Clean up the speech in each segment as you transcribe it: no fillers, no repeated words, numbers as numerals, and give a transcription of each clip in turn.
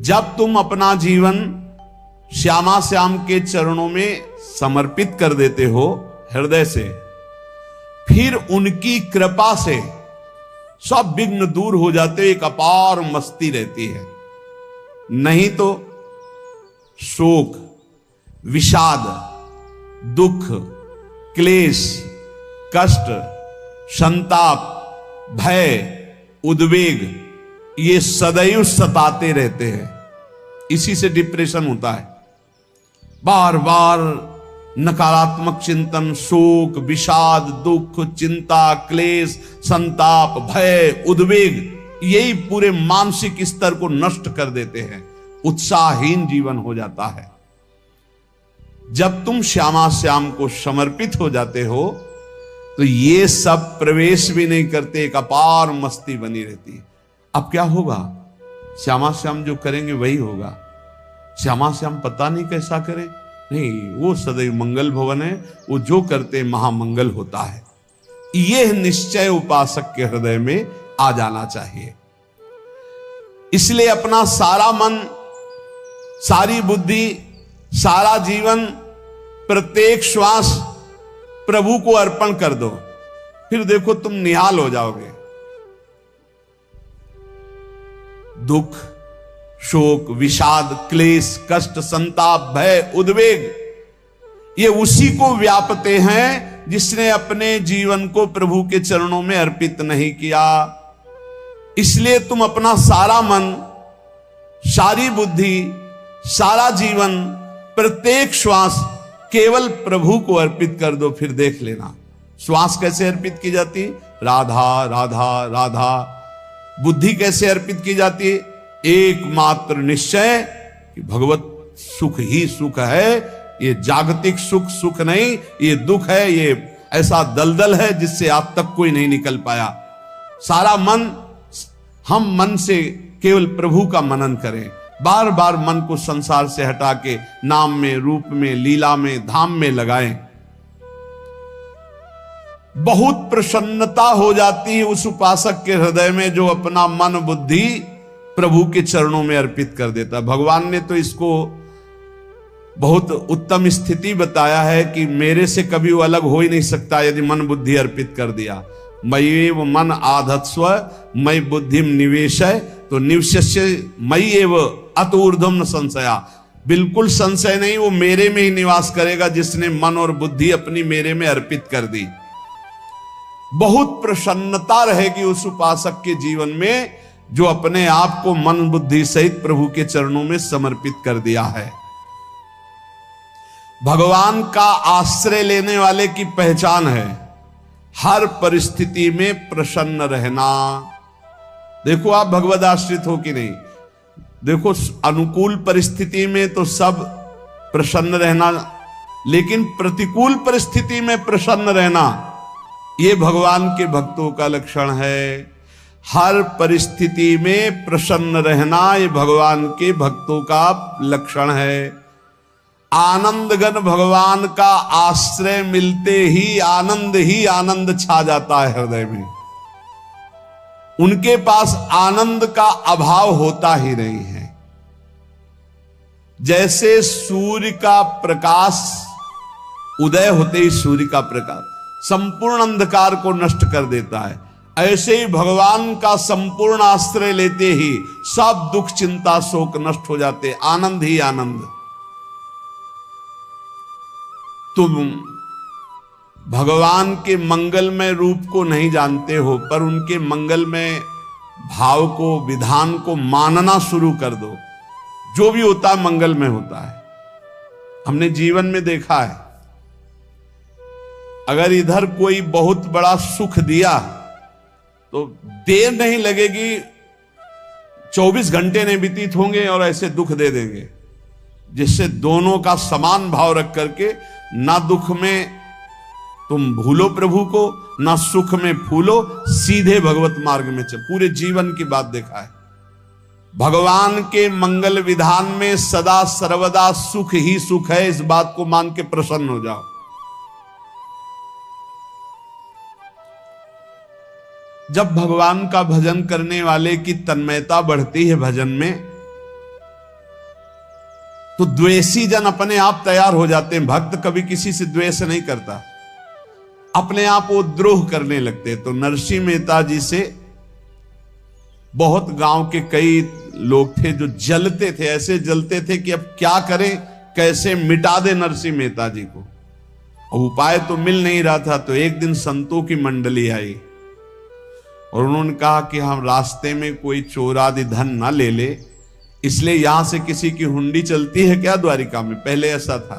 जब तुम अपना जीवन श्यामा श्याम के चरणों में समर्पित कर देते हो हृदय से, फिर उनकी कृपा से सब विघ्न दूर हो जाते, एक अपार मस्ती रहती है। नहीं तो शोक, विषाद, दुख, क्लेश, कष्ट, संताप, भय, उद्वेग ये सदैव सताते रहते हैं। इसी से डिप्रेशन होता है। बार बार नकारात्मक चिंतन, शोक, विषाद, दुख, चिंता, क्लेश, संताप, भय, उद्वेग यही पूरे मानसिक स्तर को नष्ट कर देते हैं। उत्साहहीन जीवन हो जाता है। जब तुम श्यामा श्याम को समर्पित हो जाते हो तो ये सब प्रवेश भी नहीं करते, एक अपार मस्ती बनी रहती है। अब क्या होगा? श्यामा श्याम जो करेंगे वही होगा। श्यामा श्याम पता नहीं कैसा करें, नहीं, वो सदैव मंगल भवन है, वो जो करते महामंगल होता है। यह निश्चय उपासक के हृदय में आ जाना चाहिए। इसलिए अपना सारा मन, सारी बुद्धि, सारा जीवन, प्रत्येक श्वास प्रभु को अर्पण कर दो। फिर देखो तुम निहाल हो जाओगे। दुख, शोक, विषाद, क्लेश, कष्ट, संताप, भय, उद्वेग ये उसी को व्यापते हैं जिसने अपने जीवन को प्रभु के चरणों में अर्पित नहीं किया। इसलिए तुम अपना सारा मन, सारी बुद्धि, सारा जीवन, प्रत्येक श्वास केवल प्रभु को अर्पित कर दो। फिर देख लेना श्वास कैसे अर्पित की जाती, राधा राधा राधा। बुद्धि कैसे अर्पित की जाती है? एकमात्र निश्चय कि भगवत सुख ही सुख है। ये जागतिक सुख सुख नहीं, ये दुख है, ये ऐसा दलदल है जिससे आज तक कोई नहीं निकल पाया। सारा मन, हम मन से केवल प्रभु का मनन करें। बार बार मन को संसार से हटा के नाम में, रूप में, लीला में, धाम में लगाएं। बहुत प्रसन्नता हो जाती है उस उपासक के हृदय में जो अपना मन बुद्धि प्रभु के चरणों में अर्पित कर देता। भगवान ने तो इसको बहुत उत्तम स्थिति बताया है कि मेरे से कभी वो अलग हो ही नहीं सकता यदि मन बुद्धि अर्पित कर दिया। मय्येव मन आधत्स्व मयि बुद्धिम निवेशय, तो निवश्य मय्येव अत ऊर्ध्वं न संशया। बिल्कुल संशय नहीं, वो मेरे में ही निवास करेगा जिसने मन और बुद्धि अपनी मेरे में अर्पित कर दी। बहुत प्रसन्नता रहेगी उस उपासक के जीवन में जो अपने आप को मन बुद्धि सहित प्रभु के चरणों में समर्पित कर दिया है। भगवान का आश्रय लेने वाले की पहचान है हर परिस्थिति में प्रसन्न रहना। देखो आप भगवद आश्रित हो कि नहीं, देखो अनुकूल परिस्थिति में तो सब प्रसन्न रहना, लेकिन प्रतिकूल परिस्थिति में प्रसन्न रहना ये भगवान के भक्तों का लक्षण है। हर परिस्थिति में प्रसन्न रहना ये भगवान के भक्तों का लक्षण है। आनंदगन भगवान का आश्रय मिलते ही आनंद छा जाता है हृदय में। उनके पास आनंद का अभाव होता ही नहीं है। जैसे सूर्य का प्रकाश उदय होते ही सूर्य का प्रकाश संपूर्ण अंधकार को नष्ट कर देता है, ऐसे ही भगवान का संपूर्ण आश्रय लेते ही सब दुख चिंता शोक नष्ट हो जाते, आनंद ही आनंद। तुम भगवान के मंगलमय रूप को नहीं जानते हो, पर उनके मंगलमय भाव को, विधान को मानना शुरू कर दो। जो भी होता है मंगलमय होता है। हमने जीवन में देखा है, अगर इधर कोई बहुत बड़ा सुख दिया तो देर नहीं लगेगी, 24 घंटे नहीं व्यतीत होंगे और ऐसे दुख दे देंगे, जिससे दोनों का समान भाव रख करके ना दुख में तुम भूलो प्रभु को, ना सुख में फूलो, सीधे भगवत मार्ग में चल। पूरे जीवन की बात देखा है, भगवान के मंगल विधान में सदा सर्वदा सुख ही सुख है। इस बात को मान के प्रसन्न हो जाओ। जब भगवान का भजन करने वाले की तन्मयता बढ़ती है भजन में, तो द्वेषी जन अपने आप तैयार हो जाते हैं। भक्त कभी किसी से द्वेष नहीं करता, अपने आप वो द्रोह करने लगते हैं। तो नरसिंह मेहता जी से बहुत गांव के कई लोग थे जो जलते थे, ऐसे जलते थे कि अब क्या करें, कैसे मिटा दे नरसिंह मेहता जी को। और उपाय तो मिल नहीं रहा था। तो एक दिन संतों की मंडली आई और उन्होंने कहा कि हम रास्ते में कोई चोर आदि धन ना ले ले, इसलिए यहां से किसी की हुंडी चलती है क्या द्वारिका में? पहले ऐसा था।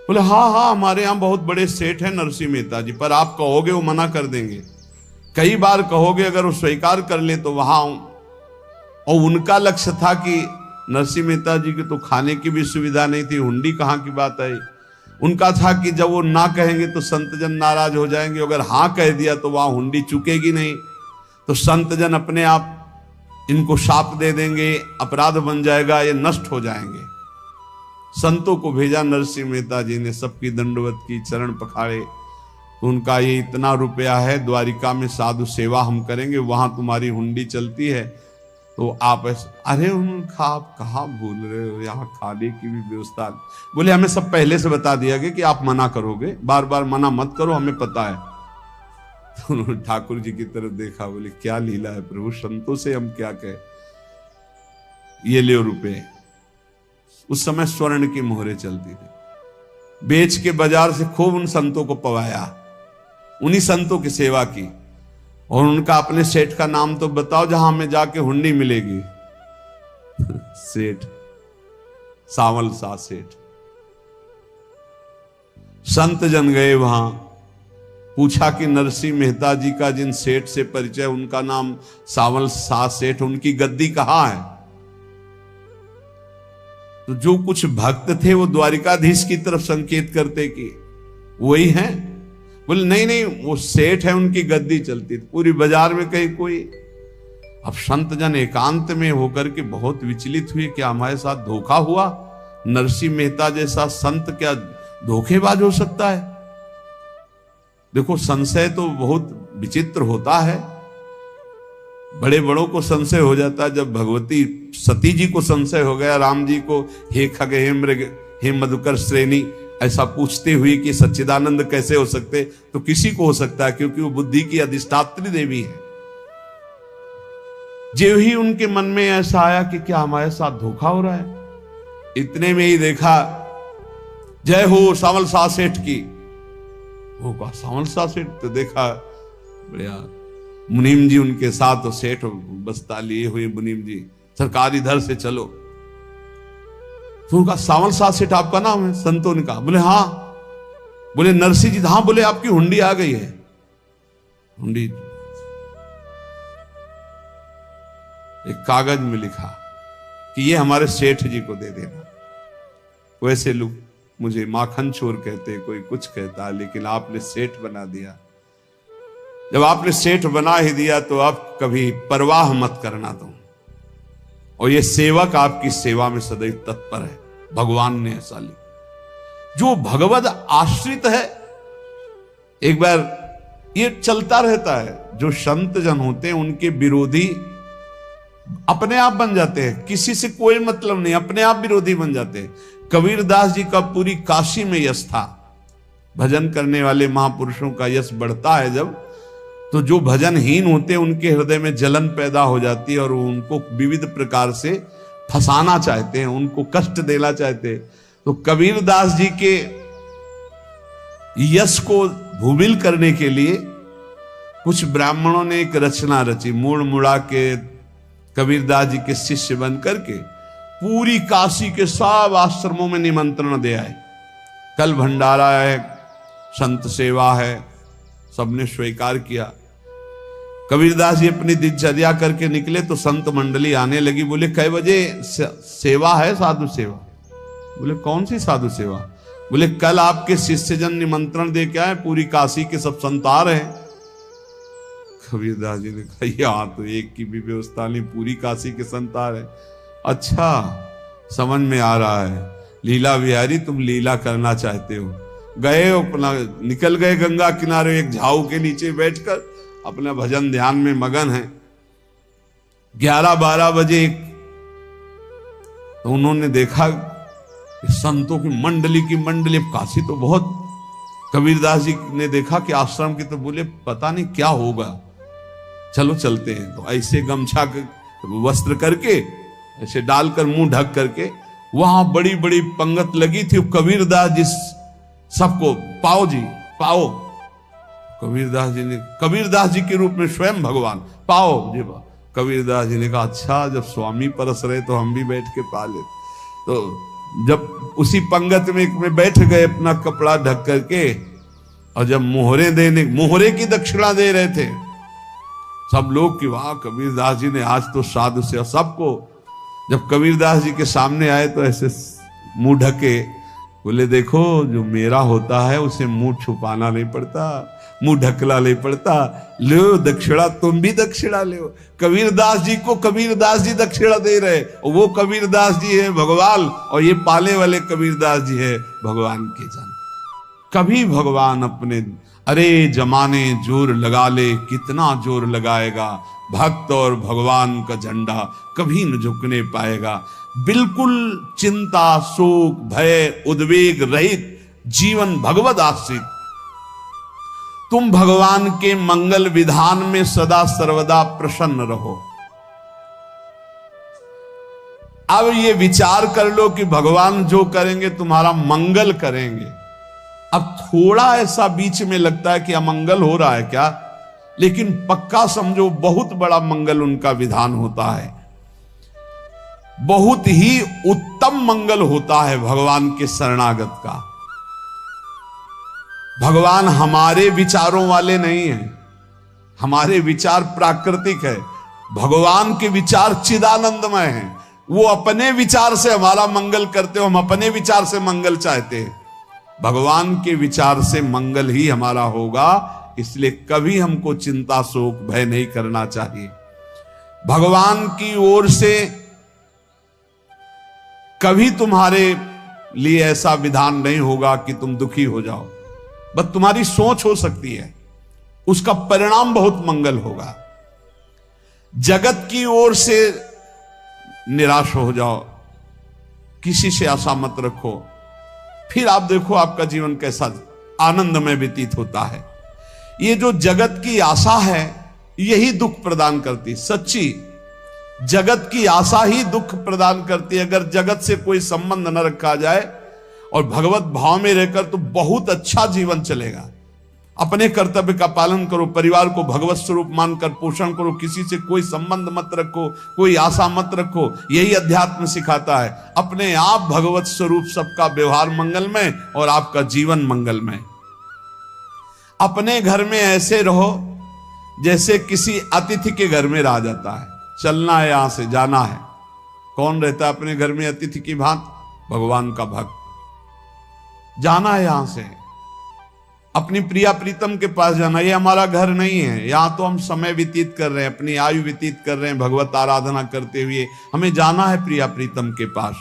बोले हाँ हाँ, हमारे यहां बहुत बड़े सेठ हैं नरसिंह मेहता जी, पर आप कहोगे वो मना कर देंगे। कई बार कहोगे, अगर वो स्वीकार कर ले तो वहां। और उनका लक्ष्य था कि नरसिंह मेहता जी की तो खाने की भी सुविधा नहीं थी, हुंडी कहां की बात आई। उनका था कि जब वो ना कहेंगे तो संत जन नाराज हो जाएंगे, अगर हां कह दिया तो वहां हुंडी चुकेगी नहीं, तो संत जन अपने आप इनको शाप दे देंगे, अपराध बन जाएगा, ये नष्ट हो जाएंगे। संतों को भेजा नरसिंह मेहता जी ने, सबकी दंडवत की, चरण पखाड़े। तो उनका ये इतना रुपया है, द्वारिका में साधु सेवा हम करेंगे, वहां तुम्हारी हुंडी चलती है, तो आप अरे उनका आप कहाँ भूल रहे हो, यहाँ खाने की भी व्यवस्था। बोले हमें सब पहले से बता दिया गया कि आप मना करोगे, बार बार मना मत करो, हमें पता है। तो उन्होंने ठाकुर जी की तरफ देखा, बोले क्या लीला है प्रभु, संतों से हम क्या कहें, ये ले रुपए। उस समय स्वर्ण की मोहरें चलती थी, बेच के बाजार से खूब उन संतों को पवाया, उन्हीं संतों की सेवा की। और उनका अपने सेठ का नाम तो बताओ जहां हमें जाके हुंडी मिलेगी। सेठ सावल सा सेठ। संत जन गए वहां, पूछा कि नरसिंह मेहता जी का जिन सेठ से परिचय, उनका नाम सावल सा सेठ, उनकी गद्दी कहां है? तो जो कुछ भक्त थे वो द्वारिकाधीश की तरफ संकेत करते कि वही हैं। बोले नहीं नहीं, वो सेठ है, उनकी गद्दी चलती थी पूरी बाजार में कहीं कोई। अब संत जन एकांत में होकर के बहुत विचलित हुए, क्या हमारे साथ धोखा हुआ? नरसिंह मेहता जैसा संत क्या धोखेबाज हो सकता है? देखो संशय तो बहुत विचित्र होता है, बड़े बड़ों को संशय हो जाता है। जब भगवती सती जी को संशय हो गया, राम जी को हे खग हे मृग हे मधुकर श्रेणी ऐसा पूछते हुए कि सच्चिदानंद कैसे हो सकते, तो किसी को हो सकता है, क्योंकि वो बुद्धि की अधिष्ठात्री देवी है। जो ही उनके मन में ऐसा आया कि क्या हमारे साथ धोखा हो रहा है, इतने में ही देखा जय हो सावल सा सेठ की। वो कहा सावल सा सेठ, तो देखा बढ़िया मुनीम जी उनके साथ, और सेठ बस्ता लिए हुए मुनीम जी, सरकार इधर से चलो। तो उनका सावल सा सेठ आपका नाम है? संतों ने कहा। बोले हाँ। बोले नरसिंह जी? हाँ। बोले आपकी हुंडी आ गई है। हुंडी एक कागज में लिखा कि ये हमारे सेठ जी को दे देना। वैसे लोग मुझे माखन चोर कहते, कोई कुछ कहता, लेकिन आपने सेठ बना दिया। जब आपने सेठ बना ही दिया तो आप कभी परवाह मत करना तुम। और ये सेवक आपकी सेवा में सदैव तत्पर है, भगवान ने ऐसा लिखा। जो भगवद आश्रित है, एक बार ये चलता रहता है, जो संत जन होते हैं उनके विरोधी अपने आप बन जाते हैं, किसी से कोई मतलब नहीं, अपने आप विरोधी बन जाते हैं। कबीरदास जी का पूरी काशी में यश था। भजन करने वाले महापुरुषों का यश बढ़ता है जब, तो जो भजनहीन होते हैं उनके हृदय में जलन पैदा हो जाती है और वो उनको विविध प्रकार से फंसाना चाहते हैं, उनको कष्ट देना चाहते हैं। तो कबीरदास जी के यश को भूमिल करने के लिए कुछ ब्राह्मणों ने एक रचना रची, मुड़ मुड़ा के कबीरदास जी के शिष्य बन करके पूरी काशी के सब आश्रमों में निमंत्रण दे आए। कल भंडारा है, संत सेवा है, सबने स्वीकार किया। कबीरदास जी अपनी दिनचर्या करके निकले तो संत मंडली आने लगी। बोले कै बजे सेवा है? साधु सेवा। बोले कौन सी साधु सेवा? बोले कल आपके शिष्यजन निमंत्रण दे के आए, पूरी काशी के सब संत आ रहे हैं। कबीरदास जी ने कहा यहाँ तो एक की भी व्यवस्था नहीं, पूरी काशी के संत आ रहे। अच्छा समझ में आ रहा है, लीला बिहारी तुम लीला करना चाहते हो। गए अपना निकल गए गंगा किनारे, एक झाऊ के नीचे बैठकर अपना भजन ध्यान में मगन है। 11-12 बजे एक तो उन्होंने देखा कि संतों की मंडली, काशी तो बहुत। कबीरदास जी ने देखा कि आश्रम की, तो बोले पता नहीं क्या होगा, चलो चलते हैं। तो ऐसे गमछा वस्त्र करके ऐसे डालकर मुंह ढक करके, वहां बड़ी बड़ी पंगत लगी थी। कबीरदास जी सबको पाओ जी पाओ। कबीरदास जी के रूप में स्वयं भगवान पाओ जी पाओ। कबीरदास जी ने कहा अच्छा, जब स्वामी परस रहे तो हम भी बैठ के पा ले। तो जब उसी पंगत में बैठ गए अपना कपड़ा ढक करके, और जब मोहरे की दक्षिणा दे रहे थे सब लोग कि वाह कबीरदास जी ने आज तो साधु से। सबको जब कबीरदास जी के सामने आए तो ऐसे मुंह ढके, बोले देखो जो मेरा होता है उसे मुंह छुपाना नहीं पड़ता, मुंह ढकला नहीं पड़ता। लो दक्षिणा, तुम भी दक्षिणा ले। कबीरदास जी को कबीरदास जी दक्षिणा दे रहे, और वो कबीरदास जी है भगवान, और ये पाले वाले कबीरदास जी है भगवान के जन। कभी भगवान अपने, अरे जमाने जोर लगा ले, कितना जोर लगाएगा, भक्त और भगवान का झंडा कभी न झुकने पाएगा। बिल्कुल चिंता, शोक, भय, उद्वेग रहित जीवन भगवत आश्रित। तुम भगवान के मंगल विधान में सदा सर्वदा प्रसन्न रहो। अब ये विचार कर लो कि भगवान जो करेंगे तुम्हारा मंगल करेंगे। अब थोड़ा ऐसा बीच में लगता है कि अमंगल हो रहा है क्या, लेकिन पक्का समझो बहुत बड़ा मंगल उनका विधान होता है। बहुत ही उत्तम मंगल होता है भगवान के शरणागत का। भगवान हमारे विचारों वाले नहीं हैं, हमारे विचार प्राकृतिक है, भगवान के विचार चिदानंदमय हैं। वो अपने विचार से हमारा मंगल करते हो, हम अपने विचार से मंगल चाहते हैं। भगवान के विचार से मंगल ही हमारा होगा, इसलिए कभी हमको चिंता, शोक, भय नहीं करना चाहिए। भगवान की ओर से कभी तुम्हारे लिए ऐसा विधान नहीं होगा कि तुम दुखी हो जाओ, बस तुम्हारी सोच हो सकती है, उसका परिणाम बहुत मंगल होगा। जगत की ओर से निराश हो जाओ, किसी से आशा मत रखो, फिर आप देखो आपका जीवन कैसा आनंदमय व्यतीत होता है। ये जो जगत की आशा है यही दुख प्रदान करती, सच्ची जगत की आशा ही दुख प्रदान करती है। अगर जगत से कोई संबंध न रखा जाए और भगवत भाव में रहकर तो बहुत अच्छा जीवन चलेगा। अपने कर्तव्य का पालन करो, परिवार को भगवत स्वरूप मानकर पोषण करो, किसी से कोई संबंध मत रखो, कोई आशा मत रखो, यही अध्यात्म सिखाता है। अपने आप भगवत स्वरूप, सबका व्यवहार मंगलमय और आपका जीवन मंगलमय। अपने घर में ऐसे रहो जैसे किसी अतिथि के घर में रह जाता है। चलना है, यहां से जाना है। कौन रहता है अपने घर में अतिथि की भांति? भगवान का भक्त। जाना है यहां से, अपनी प्रिया प्रीतम के पास जाना। ये हमारा घर नहीं है, यहां तो हम समय व्यतीत कर रहे हैं, अपनी आयु व्यतीत कर रहे हैं भगवत आराधना करते हुए। हमें जाना है प्रिया प्रीतम के पास।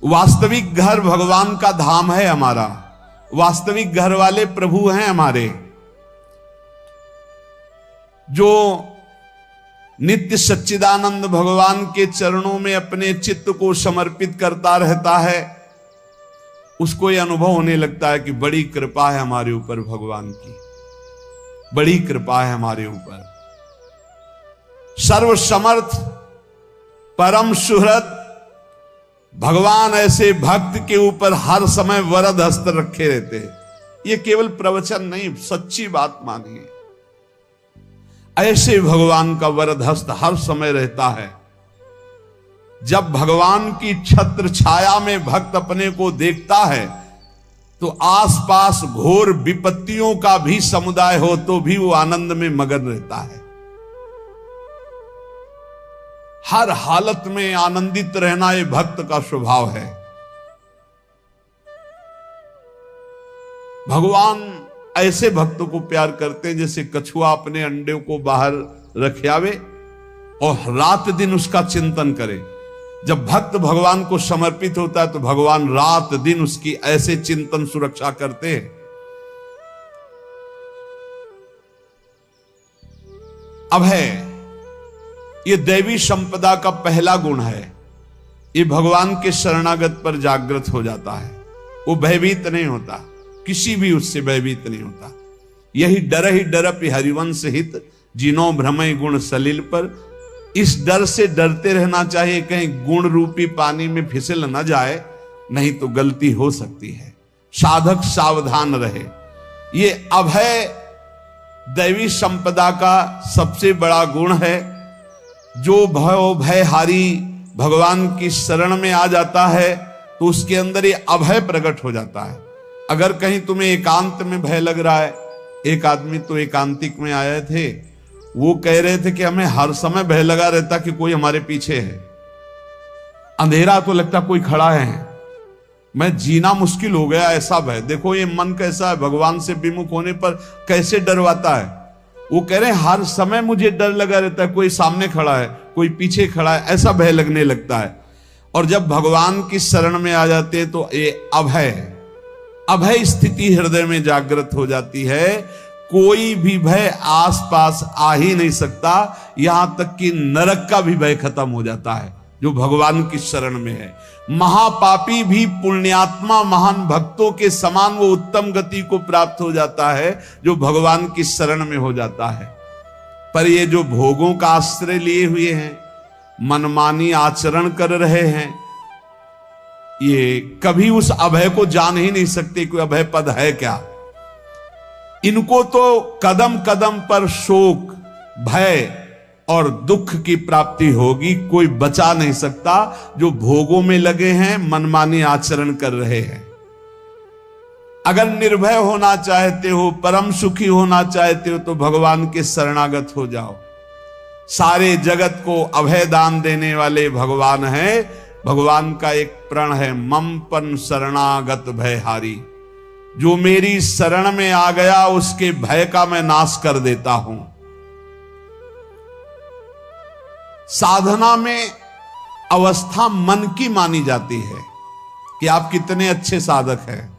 वास्तविक घर भगवान का धाम है हमारा, वास्तविक घर वाले प्रभु हैं हमारे। जो नित्य सच्चिदानंद भगवान के चरणों में अपने चित्त को समर्पित करता रहता है, उसको यह अनुभव होने लगता है कि बड़ी कृपा है हमारे ऊपर, भगवान की बड़ी कृपा है हमारे ऊपर। सर्वसमर्थ परम सुहृद भगवान ऐसे भक्त के ऊपर हर समय वरद हस्त रखे रहते हैं। ये केवल प्रवचन नहीं, सच्ची बात मानिए। ऐसे भगवान का वरद हस्त हर समय रहता है। जब भगवान की छत्र छाया में भक्त अपने को देखता है तो आसपास घोर विपत्तियों का भी समुदाय हो तो भी वो आनंद में मगन रहता है। हर हालत में आनंदित रहना ये भक्त का स्वभाव है। भगवान ऐसे भक्तों को प्यार करते हैं जैसे कछुआ अपने अंडे को बाहर रख आवे और रात दिन उसका चिंतन करे। जब भक्त भगवान को समर्पित होता है तो भगवान रात दिन उसकी ऐसे चिंतन सुरक्षा करते हैं। अब है ये दैवी संपदा का पहला गुण है। ये भगवान के शरणागत पर जागृत हो जाता है। वो भयभीत नहीं होता, किसी भी उससे भयभीत नहीं होता। यही डरपि हरिवंश हित, जिनो भ्रमय गुण सलिल पर। इस डर से डरते रहना चाहिए, कहीं गुण रूपी पानी में फिसल न जाए, नहीं तो गलती हो सकती है। साधक सावधान रहे। ये अभय दैवी संपदा का सबसे बड़ा गुण है। जो भयहारी भगवान की शरण में आ जाता है तो उसके अंदर ये अभय प्रकट हो जाता है। अगर कहीं तुम्हें एकांत में भय लग रहा है, एक आदमी तो एकांतिक में आए थे, वो कह रहे थे कि हमें हर समय भय लगा रहता कि कोई हमारे पीछे है, अंधेरा तो लगता कोई खड़ा है, मैं जीना मुश्किल हो गया, ऐसा भय। देखो ये मन कैसा है, भगवान से विमुख होने पर कैसे डरवाता है। वो कह रहे हैं हर समय मुझे डर लगा रहता है, कोई सामने खड़ा है, कोई पीछे खड़ा है, ऐसा भय लगने लगता है। और जब भगवान की शरण में आ जाते हैं तो ये अभय स्थिति हृदय में जागृत हो जाती है। कोई भी भय आसपास आ ही नहीं सकता, यहां तक कि नरक का भी भय खत्म हो जाता है जो भगवान की शरण में है। महापापी भी पुण्यात्मा महान भक्तों के समान वो उत्तम गति को प्राप्त हो जाता है जो भगवान की शरण में हो जाता है। पर ये जो भोगों का आश्रय लिए हुए हैं, मनमानी आचरण कर रहे हैं, ये कभी उस अभय को जान ही नहीं सकते कोई अभय पद है क्या। इनको तो कदम कदम पर शोक, भय और दुख की प्राप्ति होगी, कोई बचा नहीं सकता। जो भोगों में लगे हैं, मनमानी आचरण कर रहे हैं। अगर निर्भय होना चाहते हो, परम सुखी होना चाहते हो, तो भगवान के शरणागत हो जाओ। सारे जगत को अभय दान देने वाले भगवान हैं। भगवान का एक प्रण है, ममपन शरणागत भयहारी। जो मेरी शरण में आ गया उसके भय का मैं नाश कर देता हूं। साधना में अवस्था मन की मानी जाती है कि आप कितने अच्छे साधक हैं।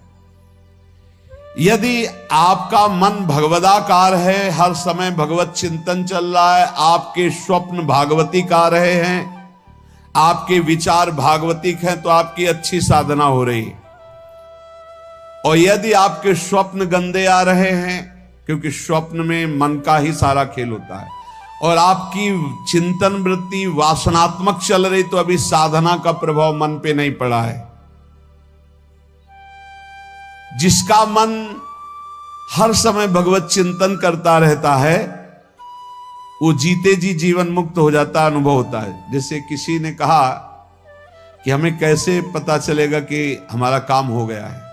यदि आपका मन भगवदाकार है, हर समय भगवत चिंतन चल रहा है, आपके स्वप्न भागवती का रहे हैं, आपके विचार भागवतिक हैं, तो आपकी अच्छी साधना हो रही है। और यदि आपके स्वप्न गंदे आ रहे हैं, क्योंकि स्वप्न में मन का ही सारा खेल होता है, और आपकी चिंतन वृत्ति वासनात्मक चल रही, तो अभी साधना का प्रभाव मन पे नहीं पड़ा है। जिसका मन हर समय भगवत चिंतन करता रहता है, वो जीते जी जीवन मुक्त हो जाता, अनुभव होता है। जैसे किसी ने कहा कि हमें कैसे पता चलेगा कि हमारा काम हो गया है,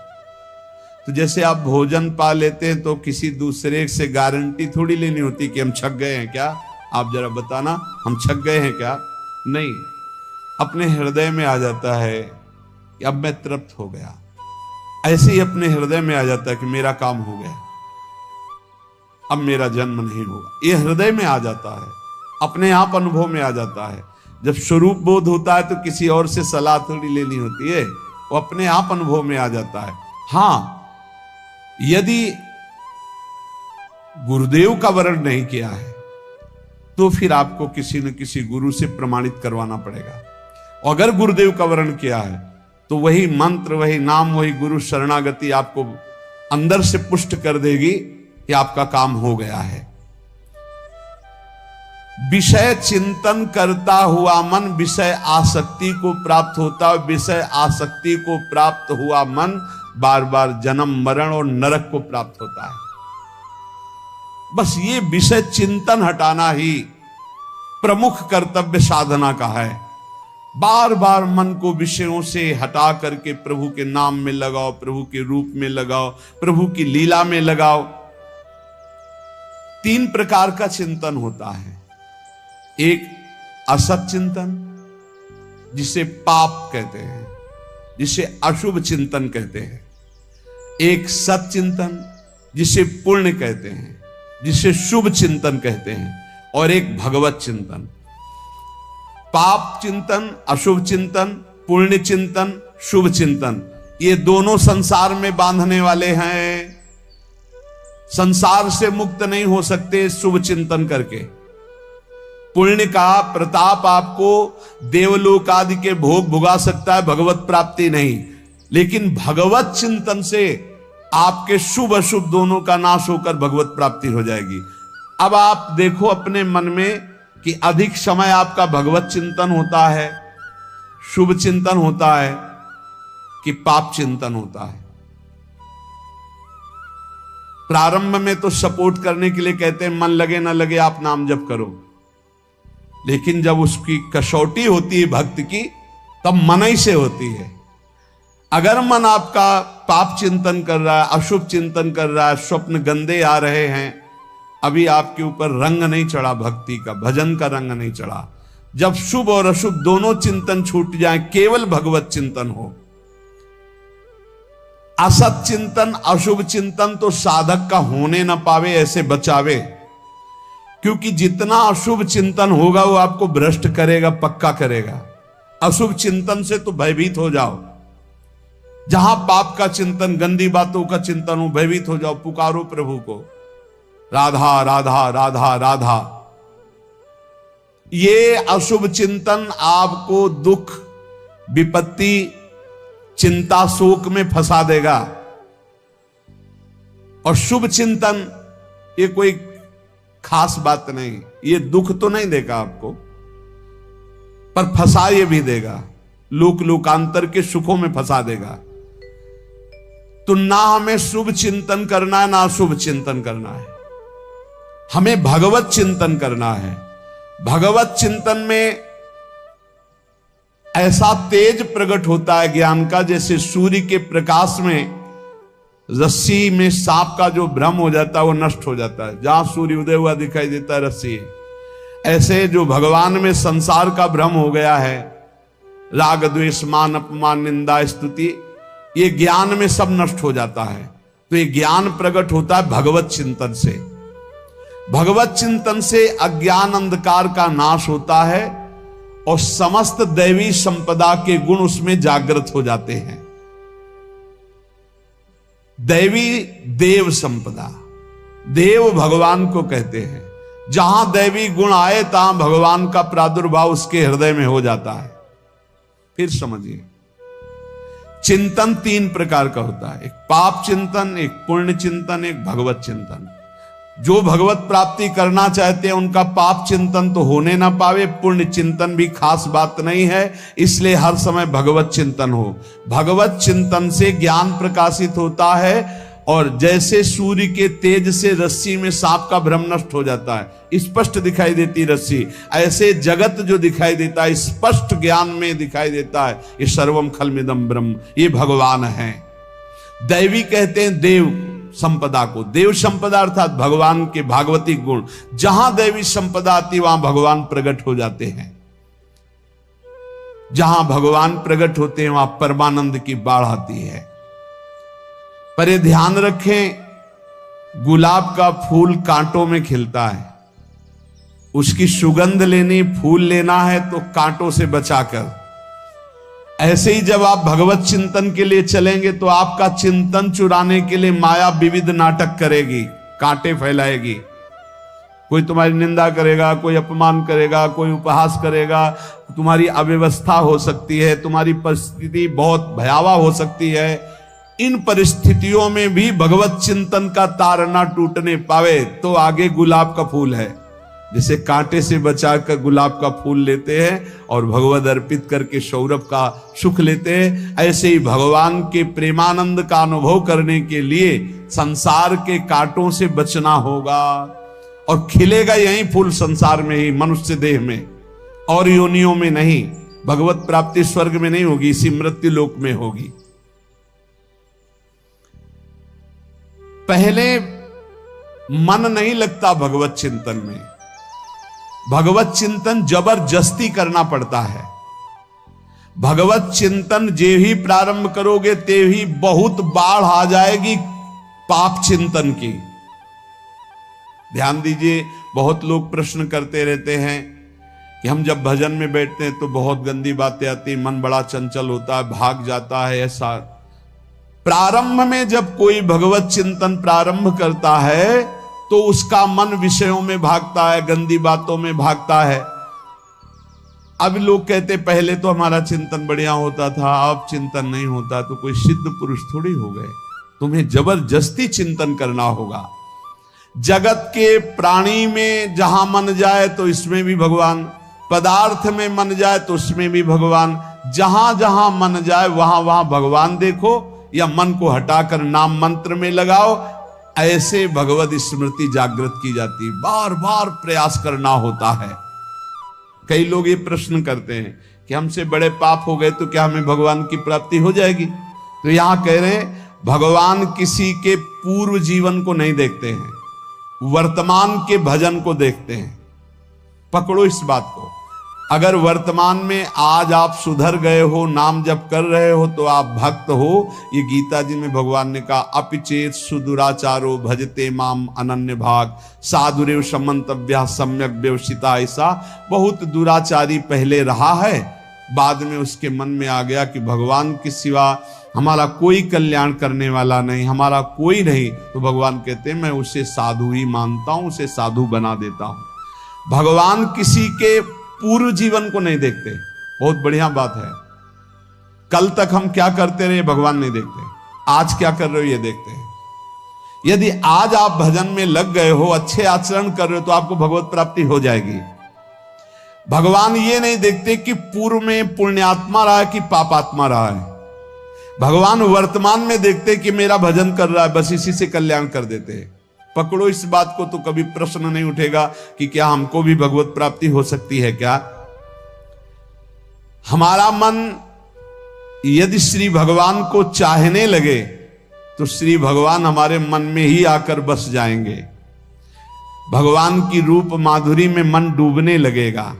तो जैसे आप भोजन पा लेते हैं तो किसी दूसरे से गारंटी थोड़ी लेनी होती कि हम छक गए हैं क्या, आप जरा बताना हम छक गए हैं क्या। नहीं, अपने हृदय में आ जाता है कि अब मैं तृप्त हो गया। ऐसे ही अपने हृदय में आ जाता है कि मेरा काम हो गया, अब मेरा जन्म नहीं होगा। ये हृदय में आ जाता है, अपने आप अनुभव में आ जाता है। जब स्वरूप बोध होता है तो किसी और से सलाह थोड़ी लेनी होती है, वो अपने आप अनुभव में आ जाता है। हाँ, यदि गुरुदेव का वर्ण नहीं किया है तो फिर आपको किसी न किसी गुरु से प्रमाणित करवाना पड़ेगा। और अगर गुरुदेव का वर्ण किया है तो वही मंत्र, वही नाम, वही गुरु शरणागति आपको अंदर से पुष्ट कर देगी कि आपका काम हो गया है। विषय चिंतन करता हुआ मन विषय आसक्ति को प्राप्त होता है। विषय आसक्ति को प्राप्त हुआ मन बार बार जन्म, मरण और नरक को प्राप्त होता है। बस ये विषय चिंतन हटाना ही प्रमुख कर्तव्य साधना का है। बार बार मन को विषयों से हटा करके प्रभु के नाम में लगाओ, प्रभु के रूप में लगाओ, प्रभु की लीला में लगाओ। 3 प्रकार का चिंतन होता है। एक असत चिंतन, जिसे पाप कहते हैं, जिसे अशुभ चिंतन कहते हैं। एक सत चिंतन, जिसे पुण्य कहते हैं, जिसे शुभ चिंतन कहते हैं। और एक भगवत चिंतन। पाप चिंतन, अशुभ चिंतन, पुण्य चिंतन, शुभ चिंतन, ये दोनों संसार में बांधने वाले हैं। संसार से मुक्त नहीं हो सकते शुभ चिंतन करके। पुण्य का प्रताप आपको देवलोक आदि के भोग भुगा सकता है, भगवत प्राप्ति नहीं। लेकिन भगवत चिंतन से आपके शुभ अशुभ दोनों का नाश होकर भगवत प्राप्ति हो जाएगी। अब आप देखो अपने मन में कि अधिक समय आपका भगवत चिंतन होता है, शुभ चिंतन होता है कि पाप चिंतन होता है। प्रारंभ में तो सपोर्ट करने के लिए कहते हैं मन लगे ना लगे आप नाम जप करो, लेकिन जब उसकी कसौटी होती है भक्त की, तब मन ही से होती है। अगर मन आपका पाप चिंतन कर रहा है, अशुभ चिंतन कर रहा है, स्वप्न गंदे आ रहे हैं, अभी आपके ऊपर रंग नहीं चढ़ा भक्ति का, भजन का रंग नहीं चढ़ा। जब शुभ और अशुभ दोनों चिंतन छूट जाए, केवल भगवत चिंतन हो, असत चिंतन अशुभ चिंतन तो साधक का होने ना पावे, ऐसे बचावे। क्योंकि जितना अशुभ चिंतन होगा वो आपको भ्रष्ट करेगा, पक्का करेगा। अशुभ चिंतन से तो भयभीत हो जाओ। जहां पाप का चिंतन, गंदी बातों का चिंतन हो, भयभीत हो जाओ, पुकारो प्रभु को, राधा राधा राधा राधा। ये अशुभ चिंतन आपको दुख, विपत्ति, चिंता, शोक में फंसा देगा। और शुभ चिंतन ये कोई खास बात नहीं, ये दुख तो नहीं देगा आपको, पर फंसा ये भी देगा, लोक लोकांतर के सुखों में फंसा देगा। तो ना हमें शुभ चिंतन करना है ना अशुभ चिंतन करना है, हमें भगवत चिंतन करना है। भगवत चिंतन में ऐसा तेज प्रकट होता है ज्ञान का, जैसे सूर्य के प्रकाश में रस्सी में सांप का जो भ्रम हो जाता है वो नष्ट हो जाता है। जहां सूर्य उदय हुआ दिखाई देता है रस्सी है। ऐसे जो भगवान में संसार का भ्रम हो गया है, राग द्वेष मान अपमान निंदा स्तुति, ये ज्ञान में सब नष्ट हो जाता है। तो ये ज्ञान प्रकट होता है भगवत चिंतन से। भगवत चिंतन से अज्ञान अंधकार का नाश होता है और समस्त दैवी संपदा के गुण उसमें जागृत हो जाते हैं। दैवी देव संपदा, देव भगवान को कहते हैं। जहां दैवी गुण आए तहां भगवान का प्रादुर्भाव उसके हृदय में हो जाता है। फिर समझिए, चिंतन तीन प्रकार का होता है, एक पाप चिंतन, एक पुण्य चिंतन, एक भगवत चिंतन। जो भगवत प्राप्ति करना चाहते हैं उनका पाप चिंतन तो होने ना पावे, पुण्य चिंतन भी खास बात नहीं है, इसलिए हर समय भगवत चिंतन हो। भगवत चिंतन से ज्ञान प्रकाशित होता है और जैसे सूर्य के तेज से रस्सी में सांप का भ्रम नष्ट हो जाता है, स्पष्ट दिखाई देती रस्सी, ऐसे जगत जो दिखाई देता है स्पष्ट ज्ञान में दिखाई देता है, ये सर्वम खलमिदम ब्रह्म, ये भगवान है। दैवी कहते हैं देव संपदा को, देव संपदा अर्थात भगवान के भागवतिक गुण। जहां दैवी संपदा आती वहां भगवान प्रकट हो जाते हैं। जहां भगवान प्रकट होते हैं वहां परमानंद की बाढ़ आती है। पर ये ध्यान रखें, गुलाब का फूल कांटों में खिलता है, उसकी सुगंध लेनी, फूल लेना है तो कांटों से बचाकर। ऐसे ही जब आप भगवत चिंतन के लिए चलेंगे तो आपका चिंतन चुराने के लिए माया विविध नाटक करेगी, कांटे फैलाएगी। कोई तुम्हारी निंदा करेगा, कोई अपमान करेगा, कोई उपहास करेगा, तुम्हारी अव्यवस्था हो सकती है, तुम्हारी परिस्थिति बहुत भयावह हो सकती है। इन परिस्थितियों में भी भगवत चिंतन का तार ना टूटने पावे तो आगे गुलाब का फूल है। जिसे कांटे से बचाकर गुलाब का फूल लेते हैं और भगवद अर्पित करके सौरभ का सुख लेते हैं, ऐसे ही भगवान के प्रेमानंद का अनुभव करने के लिए संसार के कांटों से बचना होगा। और खिलेगा यही फूल संसार में ही, मनुष्य देह में, और योनियों में नहीं। भगवत प्राप्ति स्वर्ग में नहीं होगी, इसी मृत्यु लोक में होगी। पहले मन नहीं लगता भगवत चिंतन में, भगवत चिंतन जबरदस्ती करना पड़ता है। भगवत चिंतन जे ही प्रारंभ करोगे ते ही बहुत बाढ़ आ जाएगी पाप चिंतन की। ध्यान दीजिए, बहुत लोग प्रश्न करते रहते हैं कि हम जब भजन में बैठते हैं तो बहुत गंदी बातें आती, मन बड़ा चंचल होता है, भाग जाता है। ऐसा प्रारंभ में जब कोई भगवत चिंतन प्रारंभ करता है तो उसका मन विषयों में भागता है, गंदी बातों में भागता है। अब लोग कहते पहले तो हमारा चिंतन बढ़िया होता था, अब चिंतन नहीं होता। तो कोई सिद्ध पुरुष थोड़ी हो गए, तुम्हें जबरदस्ती चिंतन करना होगा। जगत के प्राणी में जहां मन जाए तो इसमें भी भगवान, पदार्थ में मन जाए तो उसमें भी भगवान, जहां जहां मन जाए वहां वहां भगवान देखो, या मन को हटाकर नाम मंत्र में लगाओ। ऐसे भगवत स्मृति जागृत की जाती, बार बार प्रयास करना होता है। कई लोग ये प्रश्न करते हैं कि हमसे बड़े पाप हो गए तो क्या हमें भगवान की प्राप्ति हो जाएगी? तो यहां कह रहे हैं भगवान किसी के पूर्व जीवन को नहीं देखते हैं, वर्तमान के भजन को देखते हैं। पकड़ो इस बात को। अगर वर्तमान में आज आप सुधर गए हो, नाम जप कर रहे हो, तो आप भक्त हो। ये गीता जी में भगवान ने कहा, अपिचेत सुदुराचारो भजते माम अनन्य भाग साधुरेव समंतव्या सम्यक व्यवसिता। ऐसा बहुत दुराचारी पहले रहा है, बाद में उसके मन में आ गया कि भगवान के सिवा हमारा कोई कल्याण करने वाला नहीं, हमारा कोई नहीं। तो भगवान कहते हैं मैं उसे साधु ही मानता हूं, उसे साधु बना देता हूं। भगवान किसी के पूर्व जीवन को नहीं देखते। बहुत बढ़िया बात है। कल तक हम क्या करते रहे भगवान नहीं देखते, आज क्या कर रहे हो ये देखते हैं। यदि आज आप भजन में लग गए हो, अच्छे आचरण कर रहे हो, तो आपको भगवत प्राप्ति हो जाएगी। भगवान ये नहीं देखते कि पूर्व में पुण्यात्मा रहा है कि पापात्मा रहा है। भगवान वर्तमान में देखते कि मेरा भजन कर रहा है, बस इसी से कल्याण कर देते हैं। पकड़ो इस बात को, तो कभी प्रश्न नहीं उठेगा कि क्या हमको भी भगवत प्राप्ति हो सकती है क्या। हमारा मन यदि श्री भगवान को चाहने लगे तो श्री भगवान हमारे मन में ही आकर बस जाएंगे। भगवान की रूप माधुरी में मन डूबने लगेगा।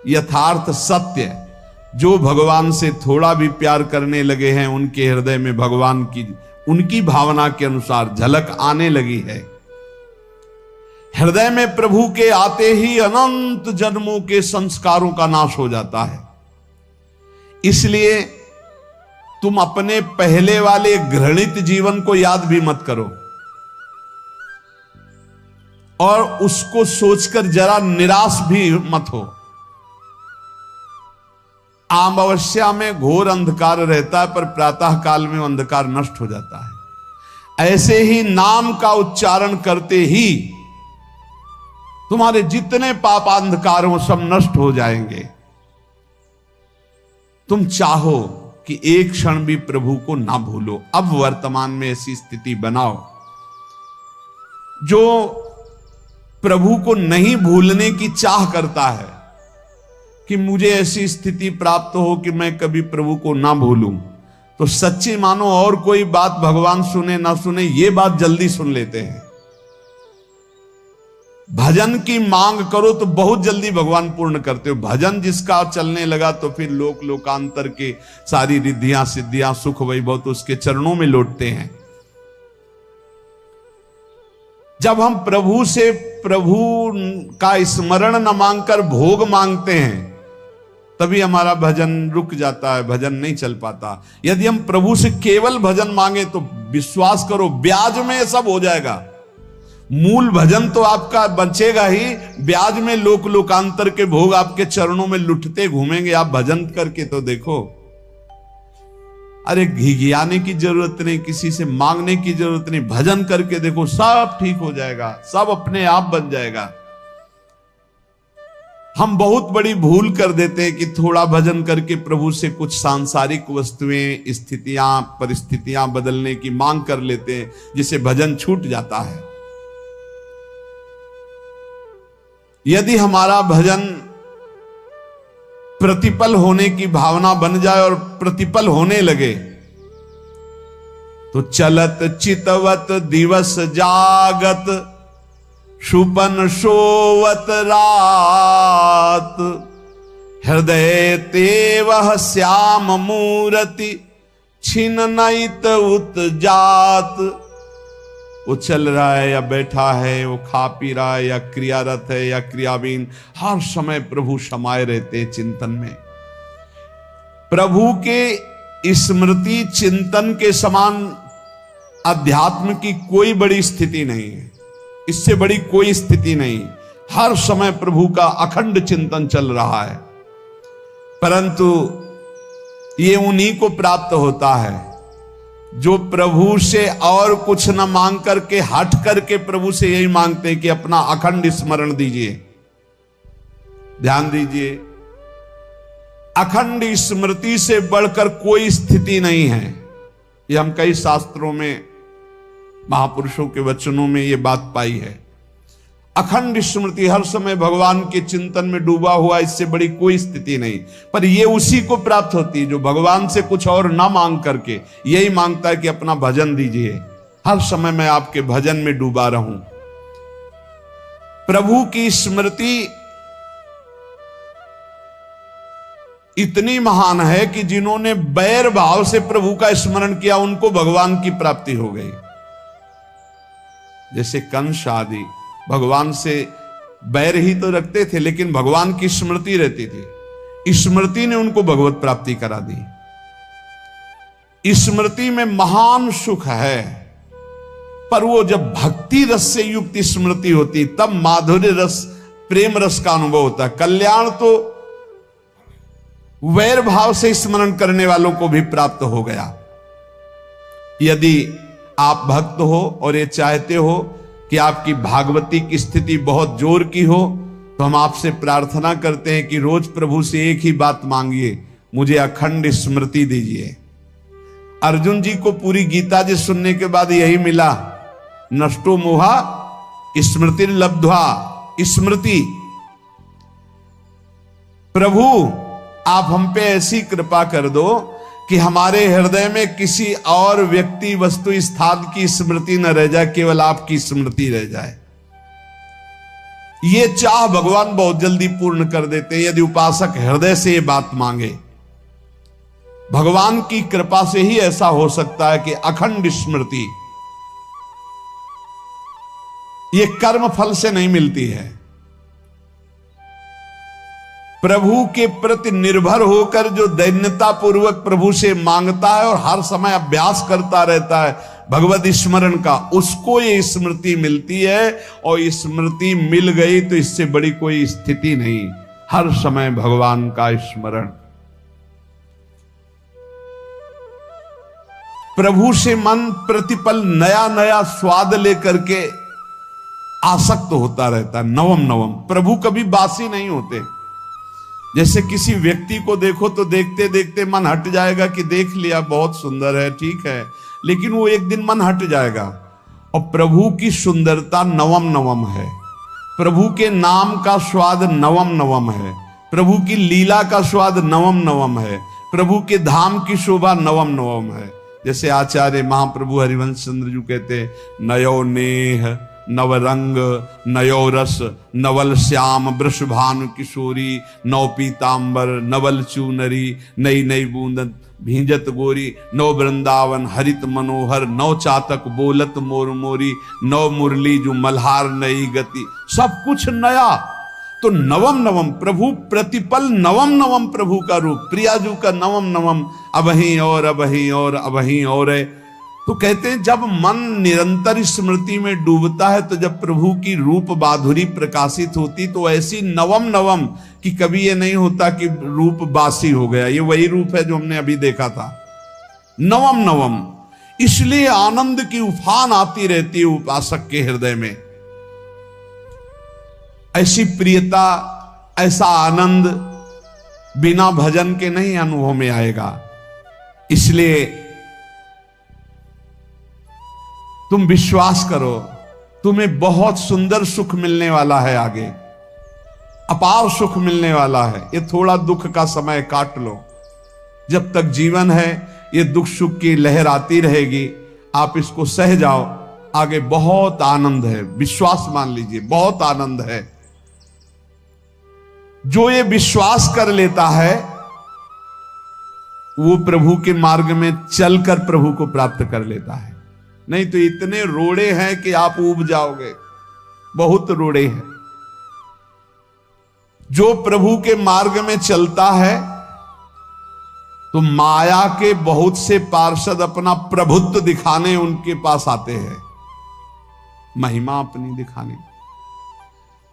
यथार्थ सत्य, जो भगवान से थोड़ा भी प्यार करने लगे हैं, उनके हृदय में भगवान की, उनकी भावना के अनुसार झलक आने लगी है। हृदय में प्रभु के आते ही अनंत जन्मों के संस्कारों का नाश हो जाता है। इसलिए तुम अपने पहले वाले घृणित जीवन को याद भी मत करो, और उसको सोचकर जरा निराश भी मत हो। अमावस्या में घोर अंधकार रहता है, पर प्रातः काल में अंधकार नष्ट हो जाता है। ऐसे ही नाम का उच्चारण करते ही तुम्हारे जितने पाप अंधकार हो सब नष्ट हो जाएंगे। तुम चाहो कि एक क्षण भी प्रभु को ना भूलो। अब वर्तमान में ऐसी स्थिति बनाओ। जो प्रभु को नहीं भूलने की चाह करता है कि मुझे ऐसी स्थिति प्राप्त हो कि मैं कभी प्रभु को ना भूलूं, तो सच्ची मानो, और कोई बात भगवान सुने ना सुने, ये बात जल्दी सुन लेते हैं। भजन की मांग करो तो बहुत जल्दी भगवान पूर्ण करते हो। भजन जिसका चलने लगा तो फिर लोक लोकांतर के सारी रिद्धियां सिद्धियां सुख वैभव तो उसके चरणों में लौटते हैं। जब हम प्रभु से प्रभु का स्मरण न मांगकर भोग मांगते हैं, तभी हमारा भजन रुक जाता है, भजन नहीं चल पाता। यदि हम प्रभु से केवल भजन मांगे तो विश्वास करो ब्याज में सब हो जाएगा। मूल भजन तो आपका बचेगा ही, ब्याज में लोक लोकांतर के भोग आपके चरणों में लुटते घूमेंगे। आप भजन करके तो देखो। अरे घिघियाने की जरूरत नहीं, किसी से मांगने की जरूरत नहीं, भजन करके देखो, सब ठीक हो जाएगा, सब अपने आप बन जाएगा। हम बहुत बड़ी भूल कर देते हैं कि थोड़ा भजन करके प्रभु से कुछ सांसारिक वस्तुएं, स्थितियां, परिस्थितियां बदलने की मांग कर लेते हैं, जिससे भजन छूट जाता है। यदि हमारा भजन प्रतिपल होने की भावना बन जाए और प्रतिपल होने लगे, तो चलत चितवत दिवस जागत, शुपन सोवत रात, हृदय तेवह श्याम मूर्ति, छिन नैत उत जात। वो चल रहा है या बैठा है, वो खा पी रहा है या क्रियारत है या क्रियावीन, हर समय प्रभु समाये रहते चिंतन में। प्रभु के स्मृति चिंतन के समान अध्यात्म की कोई बड़ी स्थिति नहीं है। इससे बड़ी कोई स्थिति नहीं। हर समय प्रभु का अखंड चिंतन चल रहा है, परंतु ये उन्हीं को प्राप्त होता है जो प्रभु से और कुछ न मांग करके, हट करके प्रभु से यही मांगते हैं कि अपना अखंड स्मरण दीजिए। ध्यान दीजिए, अखंड स्मृति से बढ़कर कोई स्थिति नहीं है। ये हम कई शास्त्रों में, महापुरुषों के वचनों में ये बात पाई है। अखंड स्मृति, हर समय भगवान के चिंतन में डूबा हुआ, इससे बड़ी कोई स्थिति नहीं। पर ये उसी को प्राप्त होती है जो भगवान से कुछ और ना मांग करके यही मांगता है कि अपना भजन दीजिए, हर समय मैं आपके भजन में डूबा रहूं। प्रभु की स्मृति इतनी महान है कि जिन्होंने बैर भाव से प्रभु का स्मरण किया उनको भगवान की प्राप्ति हो गई। जैसे कंस आदि भगवान से बैर ही तो रखते थे, लेकिन भगवान की स्मृति रहती थी। स्मृति ने उनको भगवत प्राप्ति करा दी। स्मृति में महान सुख है, पर वो जब भक्ति रस से युक्त स्मृति होती तब माधुर्य रस, प्रेम रस का अनुभव होता है। कल्याण तो वैर भाव से स्मरण करने वालों को भी प्राप्त हो गया। यदि आप भक्त हो और ये चाहते हो कि आपकी भागवती की स्थिति बहुत जोर की हो, तो हम आपसे प्रार्थना करते हैं कि रोज प्रभु से एक ही बात मांगिए, मुझे अखंड स्मृति दीजिए। अर्जुन जी को पूरी गीता जी सुनने के बाद यही मिला, नष्टो मोहा स्मृति लब्ध्वा। स्मृति, प्रभु आप हम पे ऐसी कृपा कर दो कि हमारे हृदय में किसी और व्यक्ति, वस्तु, स्थान की स्मृति न रह जाए, केवल आपकी स्मृति रह जाए। ये चाह भगवान बहुत जल्दी पूर्ण कर देते हैं यदि उपासक हृदय से ये बात मांगे। भगवान की कृपा से ही ऐसा हो सकता है कि अखंड स्मृति ये कर्म फल से नहीं मिलती है। प्रभु के प्रति निर्भर होकर जो दैन्यता पूर्वक प्रभु से मांगता है और हर समय अभ्यास करता रहता है भगवत स्मरण का, उसको ये स्मृति मिलती है। और स्मृति मिल गई तो इससे बड़ी कोई स्थिति नहीं, हर समय भगवान का स्मरण। प्रभु से मन प्रतिपल नया नया स्वाद लेकर के आसक्त होता रहता है, नवम नवम। प्रभु कभी बासी नहीं होते। जैसे किसी व्यक्ति को देखो तो देखते देखते मन हट जाएगा कि देख लिया, बहुत सुंदर है, ठीक है, लेकिन वो एक दिन मन हट जाएगा। और प्रभु की सुंदरता नवम नवम है, प्रभु के नाम का स्वाद नवम नवम है, प्रभु की लीला का स्वाद नवम नवम है, प्रभु के धाम की शोभा नवम नवम है। जैसे आचार्य महाप्रभु हरिवंश चंद्र जी कहते, नयो नेह नव रंग नयो रस नवल श्याम वृषभानु किशोरी, नौ पीतांबर नवल चूनरी, नई नई बूंदन भींजत गोरी, नौ वृंदावन हरित मनोहर, नौ चातक बोलत मोर मोरी, नौ मुरली जो मल्हार नई गति, सब कुछ नया। तो नवम नवम प्रभु प्रतिपल नवम नवम प्रभु का रूप, प्रियाजू का नवम नवम, अबहीं और अबहीं और अबहीं और है। तो कहते हैं जब मन निरंतर स्मृति में डूबता है, तो जब प्रभु की रूप माधुरी प्रकाशित होती तो ऐसी नवम नवम कि कभी ये नहीं होता कि रूप बासी हो गया। ये वही रूप है जो हमने अभी देखा था, नवम नवम। इसलिए आनंद की उफान आती रहती है उपासक के हृदय में। ऐसी प्रियता, ऐसा आनंद बिना भजन के नहीं अनुभव में आएगा। इसलिए तुम विश्वास करो, तुम्हें बहुत सुंदर सुख मिलने वाला है, आगे अपार सुख मिलने वाला है। ये थोड़ा दुख का समय काट लो, जब तक जीवन है ये दुख सुख की लहर आती रहेगी, आप इसको सह जाओ, आगे बहुत आनंद है। विश्वास मान लीजिए, बहुत आनंद है। जो ये विश्वास कर लेता है वो प्रभु के मार्ग में चलकर प्रभु को प्राप्त कर लेता है। नहीं तो इतने रोड़े हैं कि आप ऊब जाओगे, बहुत रोड़े हैं। जो प्रभु के मार्ग में चलता है तो माया के बहुत से पार्षद अपना प्रभुत्व दिखाने उनके पास आते हैं, महिमा अपनी दिखाने,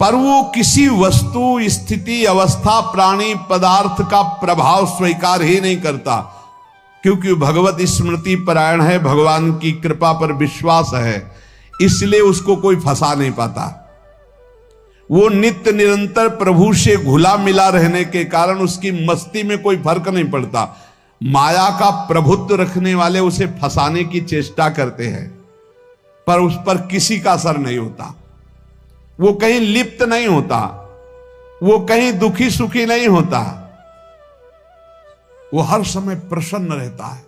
पर वो किसी वस्तु, स्थिति, अवस्था, प्राणी, पदार्थ का प्रभाव स्वीकार ही नहीं करता, क्योंकि भगवत स्मृति परायण है, भगवान की कृपा पर विश्वास है, इसलिए उसको कोई फंसा नहीं पाता। वो नित्य निरंतर प्रभु से घुला मिला रहने के कारण उसकी मस्ती में कोई फर्क नहीं पड़ता। माया का प्रभुत्व रखने वाले उसे फंसाने की चेष्टा करते हैं, पर उस पर किसी का असर नहीं होता। वो कहीं लिप्त नहीं होता, वो कहीं दुखी सुखी नहीं होता, वो हर समय प्रसन्न रहता है।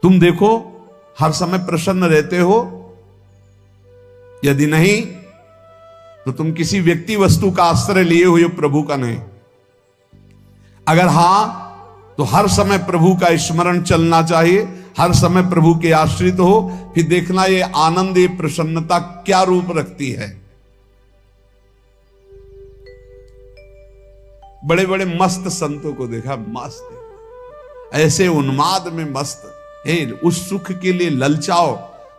तुम देखो, हर समय प्रसन्न रहते हो? यदि नहीं तो तुम किसी व्यक्ति वस्तु का आश्रय लिए हुए प्रभु का नहीं। अगर हां तो हर समय प्रभु का स्मरण चलना चाहिए, हर समय प्रभु के आश्रित हो, फिर देखना ये आनंद, ये प्रसन्नता क्या रूप रखती है। बड़े बड़े मस्त संतों को देखा, मस्त ऐसे उन्माद में मस्त है, उस सुख के लिए ललचाओ।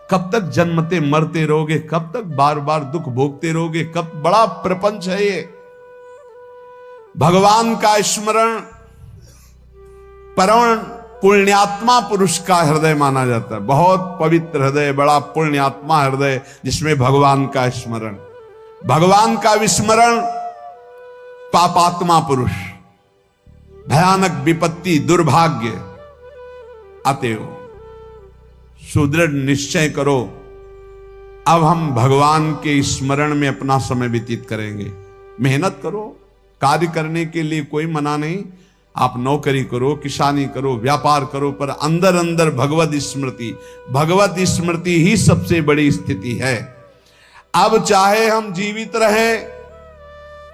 कब तक जन्मते मरते रहोगे, कब तक बार बार दुख भोगते रहोगे, कब? बड़ा प्रपंच है ये। भगवान का स्मरण परम पुण्यात्मा पुरुष का हृदय माना जाता है। बहुत पवित्र हृदय, बड़ा पुण्यात्मा हृदय, जिसमें भगवान का स्मरण, भगवान का विस्मरण पापात्मा पुरुष, भयानक विपत्ति, दुर्भाग्य। अतएव सुदृढ़ निश्चय करो, अब हम भगवान के स्मरण में अपना समय व्यतीत करेंगे। मेहनत करो, कार्य करने के लिए कोई मना नहीं। आप नौकरी करो, किसानी करो, व्यापार करो, पर अंदर अंदर भगवत स्मृति, भगवत स्मृति ही सबसे बड़ी स्थिति है। अब चाहे हम जीवित रहें,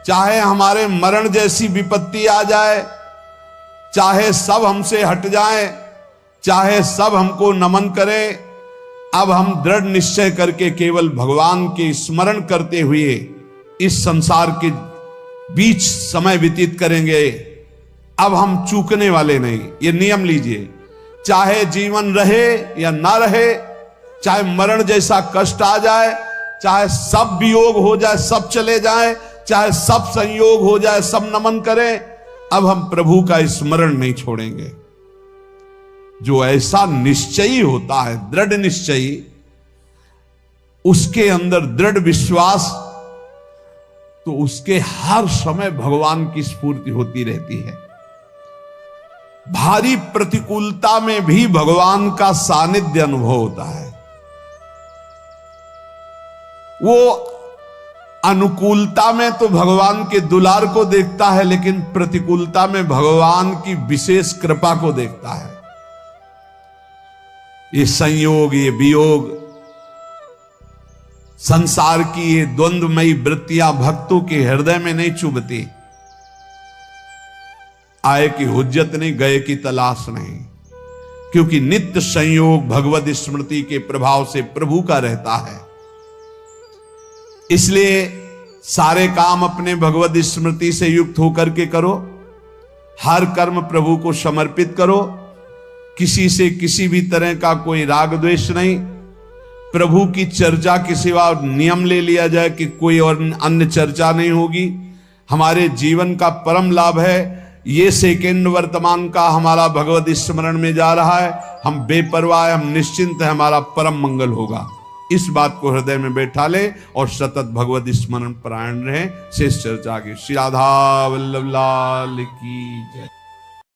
चाहे हमारे मरण जैसी विपत्ति आ जाए, चाहे सब हमसे हट जाए, चाहे सब हमको नमन करें, अब हम दृढ़ निश्चय करके केवल भगवान के स्मरण करते हुए इस संसार के बीच समय व्यतीत करेंगे। अब हम चूकने वाले नहीं, ये नियम लीजिए। चाहे जीवन रहे या ना रहे, चाहे मरण जैसा कष्ट आ जाए, चाहे सब वियोग हो जाए, सब चले जाए, चाहे सब संयोग हो जाए, सब नमन करें, अब हम प्रभु का स्मरण नहीं छोड़ेंगे। जो ऐसा निश्चयी होता है, दृढ़ निश्चयी, उसके अंदर दृढ़ विश्वास, तो उसके हर समय भगवान की स्फूर्ति होती रहती है। भारी प्रतिकूलता में भी भगवान का सानिध्य अनुभव होता है। वो अनुकूलता में तो भगवान के दुलार को देखता है, लेकिन प्रतिकूलता में भगवान की विशेष कृपा को देखता है। ये संयोग, ये वियोग, संसार की ये द्वंद्वमयी वृत्तियां भक्तों के हृदय में नहीं चुभती। आए की हुज्जत नहीं, गए की तलाश नहीं, क्योंकि नित्य संयोग भगवत स्मृति के प्रभाव से प्रभु का रहता है। इसलिए सारे काम अपने भगवत स्मृति से युक्त होकर के करो, हर कर्म प्रभु को समर्पित करो, किसी से किसी भी तरह का कोई राग द्वेष नहीं। प्रभु की चर्चा के सिवा नियम ले लिया जाए कि कोई और अन्य चर्चा नहीं होगी। हमारे जीवन का परम लाभ है ये सेकेंड वर्तमान का हमारा भगवत स्मरण में जा रहा है, हम बेपरवाह, हम निश्चिंत है, हमारा परम मंगल होगा। इस बात को हृदय में बैठा ले और सतत भगवत स्मरण परायण रहे। शेष चर्चा की श्री राधा वल्लभ लाल की जय।